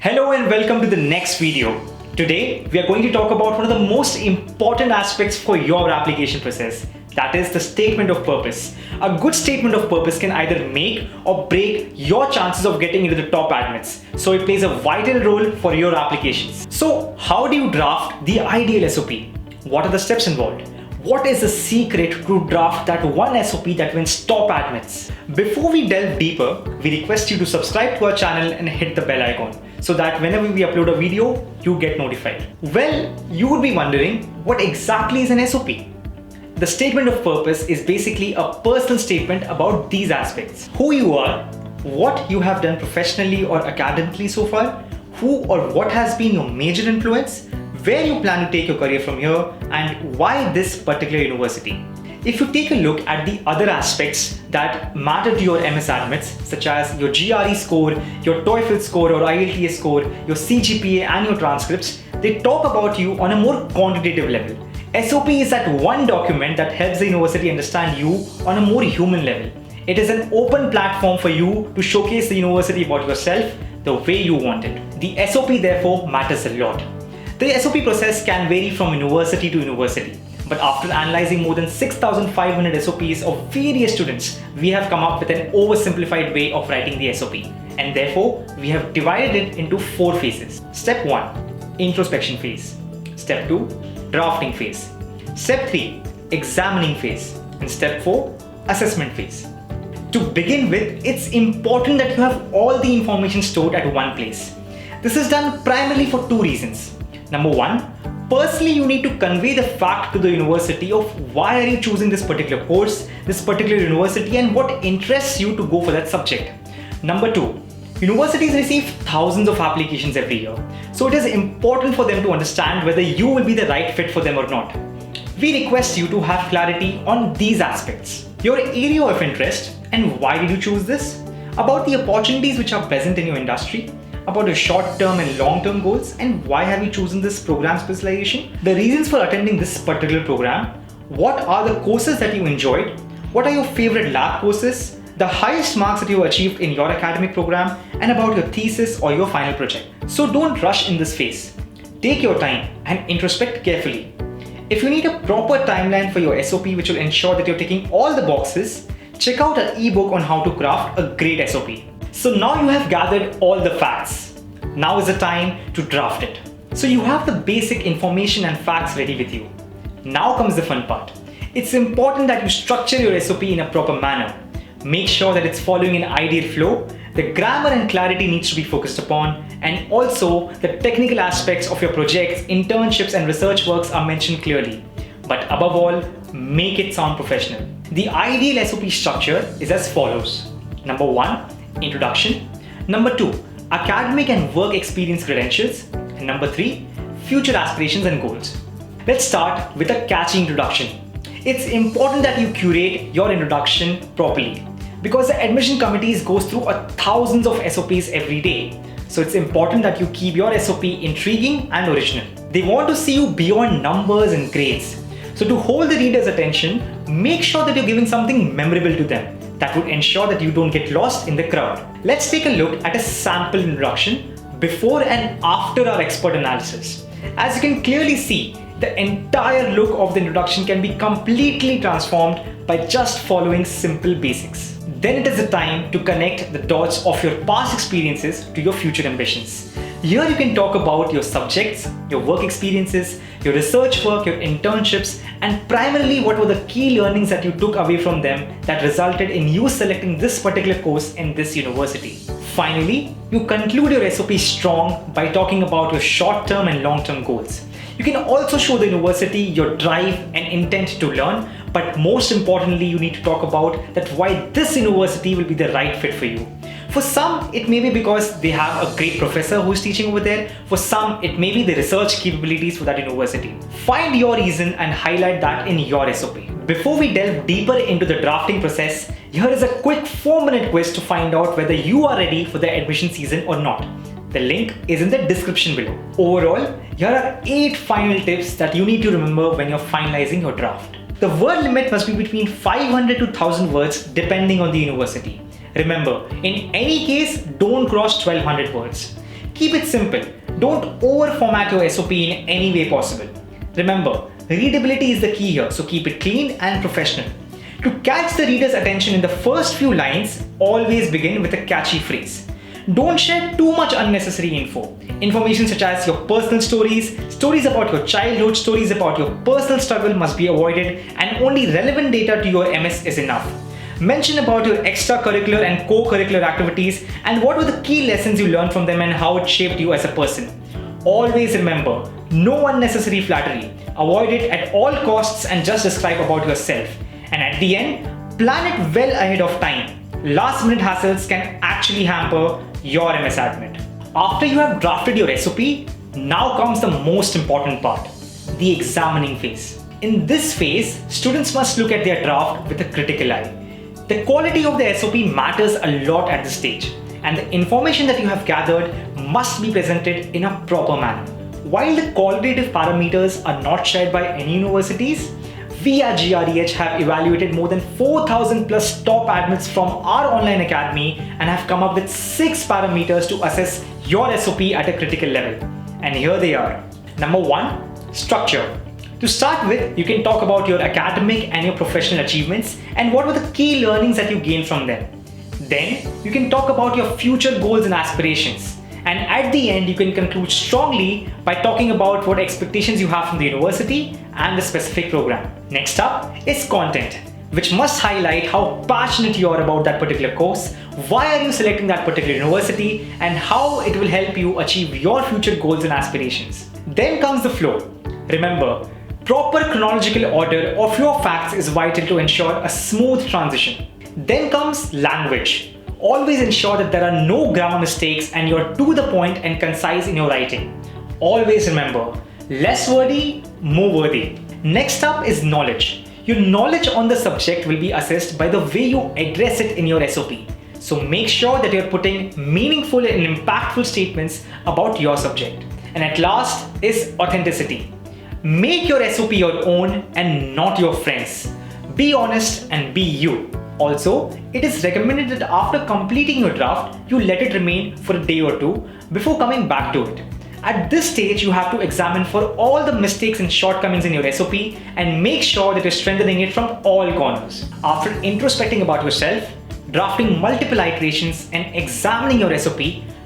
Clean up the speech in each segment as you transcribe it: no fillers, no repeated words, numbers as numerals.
Hello and welcome to the next video. Today we are going to talk about one of the most important aspects for your application process. That is the statement of purpose. A good statement of purpose can either make or break your chances of getting into the top admits. So it plays a vital role for your applications. So how do you draft the ideal SOP? What are the steps involved? What is the secret to draft that one SOP that wins top admits? Before we delve deeper, we request you to subscribe to our channel and hit the bell icon so that whenever we upload a video, you get notified. Well, you would be wondering, what exactly is an SOP? The statement of purpose is basically a personal statement about these aspects. Who you are, what you have done professionally or academically so far, who or what has been your major influence, where you plan to take your career from here, and why this particular university. If you take a look at the other aspects that matter to your MS admits, such as your GRE score, your TOEFL score or IELTS score, your CGPA and your transcripts, they talk about you on a more quantitative level. SOP is that one document that helps the university understand you on a more human level. It is an open platform for you to showcase the university about yourself the way you want it. The SOP therefore matters a lot. The SOP process can vary from university to university, but after analyzing more than 6,500 SOPs of various students, we have come up with an oversimplified way of writing the SOP, and therefore we have divided it into 4 phases. Step 1, introspection phase. Step 2, drafting phase. Step 3, examining phase. And step 4, assessment phase. To begin with, it's important that you have all the information stored at one place. This is done primarily for 2 reasons. Number 1, personally you need to convey the fact to the university of why are you choosing this particular course, this particular university, and what interests you to go for that subject. Number 2, universities receive thousands of applications every year, so it is important for them to understand whether you will be the right fit for them or not. We request you to have clarity on these aspects: your area of interest and why did you choose this, about the opportunities which are present in your industry, about your short-term and long-term goals, and why have you chosen this program specialization, the reasons for attending this particular program, what are the courses that you enjoyed, what are your favorite lab courses, the highest marks that you achieved in your academic program, and about your thesis or your final project. So don't rush in this phase. Take your time and introspect carefully. If you need a proper timeline for your SOP which will ensure that you're ticking all the boxes, check out our ebook on how to craft a great SOP. So now you have gathered all the facts. Now is the time to draft it. So you have the basic information and facts ready with you. Now comes the fun part. It's important that you structure your SOP in a proper manner. Make sure that it's following an ideal flow. The grammar and clarity needs to be focused upon, and also the technical aspects of your projects, internships and research works are mentioned clearly. But above all, make it sound professional. The ideal SOP structure is as follows. Number 1, introduction. Number 2, academic and work experience credentials. And number 3, future aspirations and goals. Let's start with a catchy introduction. It's important that you curate your introduction properly because the admission committees goes through thousands of SOPs every day. So it's important that you keep your SOP intriguing and original. They want to see you beyond numbers and grades. So to hold the reader's attention, make sure that you're giving something memorable to them that would ensure that you don't get lost in the crowd. Let's take a look at a sample introduction before and after our expert analysis. As you can clearly see, the entire look of the introduction can be completely transformed by just following simple basics. Then it is the time to connect the dots of your past experiences to your future ambitions. Here you can talk about your subjects, your work experiences, your research work, your internships, and primarily what were the key learnings that you took away from them that resulted in you selecting this particular course in this university. Finally, you conclude your SOP strong by talking about your short-term and long-term goals. You can also show the university your drive and intent to learn, but most importantly, you need to talk about that why this university will be the right fit for you. For some, it may be because they have a great professor who is teaching over there. For some, it may be the research capabilities for that university. Find your reason and highlight that in your SOP. Before we delve deeper into the drafting process, here is a quick 4-minute quiz to find out whether you are ready for the admission season or not. The link is in the description below. Overall, here are 8 final tips that you need to remember when you're finalizing your draft. The word limit must be between 500 to 1000 words depending on the university. Remember, in any case, don't cross 1200 words. Keep it simple. Don't over-format your SOP in any way possible. Remember, readability is the key here, so keep it clean and professional. To catch the reader's attention in the first few lines, always begin with a catchy phrase. Don't share too much unnecessary info. Information such as your personal stories, stories about your childhood, stories about your personal struggle must be avoided, and only relevant data to your MS is enough. Mention about your extracurricular and co-curricular activities and what were the key lessons you learned from them and how it shaped you as a person. Always remember, no unnecessary flattery. Avoid it at all costs and just describe about yourself. And at the end, plan it well ahead of time. Last minute hassles can actually hamper your MS admit. After you have drafted your SOP, now comes the most important part, the examining phase. In this phase, students must look at their draft with a critical eye. The quality of the SOP matters a lot at this stage, and the information that you have gathered must be presented in a proper manner. While the qualitative parameters are not shared by any universities, we at GREH have evaluated more than 4,000 plus top admits from our online academy and have come up with 6 parameters to assess your SOP at a critical level. And here they are. Number 1, structure. To start with, you can talk about your academic and your professional achievements and what were the key learnings that you gained from them. Then, you can talk about your future goals and aspirations. And at the end, you can conclude strongly by talking about what expectations you have from the university and the specific program. Next up is content, which must highlight how passionate you are about that particular course, why are you selecting that particular university, and how it will help you achieve your future goals and aspirations. Then comes the flow. Remember, proper chronological order of your facts is vital to ensure a smooth transition. Then comes language. Always ensure that there are no grammar mistakes and you're to the point and concise in your writing. Always remember, less wordy, more worthy. Next up is knowledge. Your knowledge on the subject will be assessed by the way you address it in your SOP. So make sure that you're putting meaningful and impactful statements about your subject. And at last is authenticity. Make your SOP your own and not your friends. Be honest and be you. Also, it is recommended that after completing your draft, you let it remain for a day or two before coming back to it. At this stage, you have to examine for all the mistakes and shortcomings in your SOP and make sure that you're strengthening it from all corners. After introspecting about yourself, drafting multiple iterations and examining your SOP,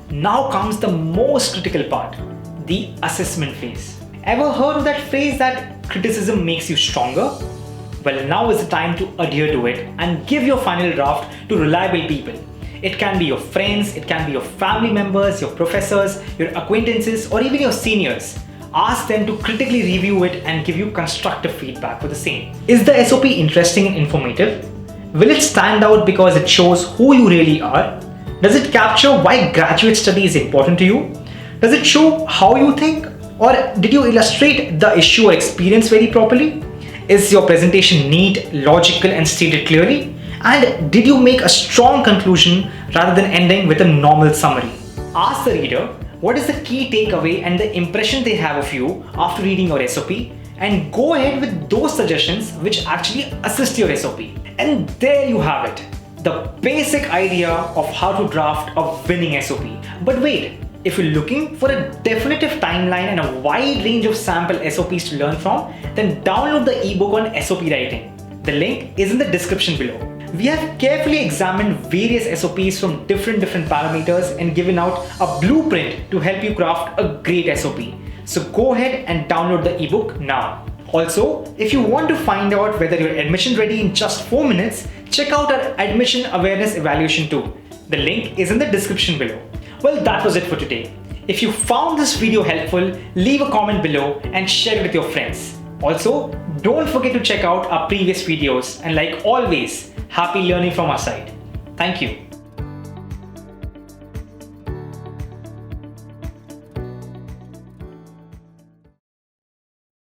now comes the most critical part, the assessment phase. Ever heard of that phrase that criticism makes you stronger? Well, now is the time to adhere to it and give your final draft to reliable people. It can be your friends, it can be your family members, your professors, your acquaintances, or even your seniors. Ask them to critically review it and give you constructive feedback for the same. Is the SOP interesting and informative? Will it stand out because it shows who you really are? Does it capture why graduate study is important to you? Does it show how you think? Or did you illustrate the issue or experience very properly? Is your presentation neat, logical, and stated clearly? And did you make a strong conclusion rather than ending with a normal summary? Ask the reader what is the key takeaway and the impression they have of you after reading your SOP, and go ahead with those suggestions which actually assist your SOP. And there you have it, the basic idea of how to draft a winning SOP. But wait, if you're looking for a definitive timeline and a wide range of sample SOPs to learn from, then download the ebook on SOP writing. The link is in the description below. We have carefully examined various SOPs from different parameters and given out a blueprint to help you craft a great SOP. So go ahead and download the ebook now. Also, if you want to find out whether you're admission ready in just 4 minutes, check out our admission awareness evaluation too. The link is in the description below. Well, that was it for today. If you found this video helpful, leave a comment below and share it with your friends. Also, don't forget to check out our previous videos, and like always, happy learning from our side. Thank you.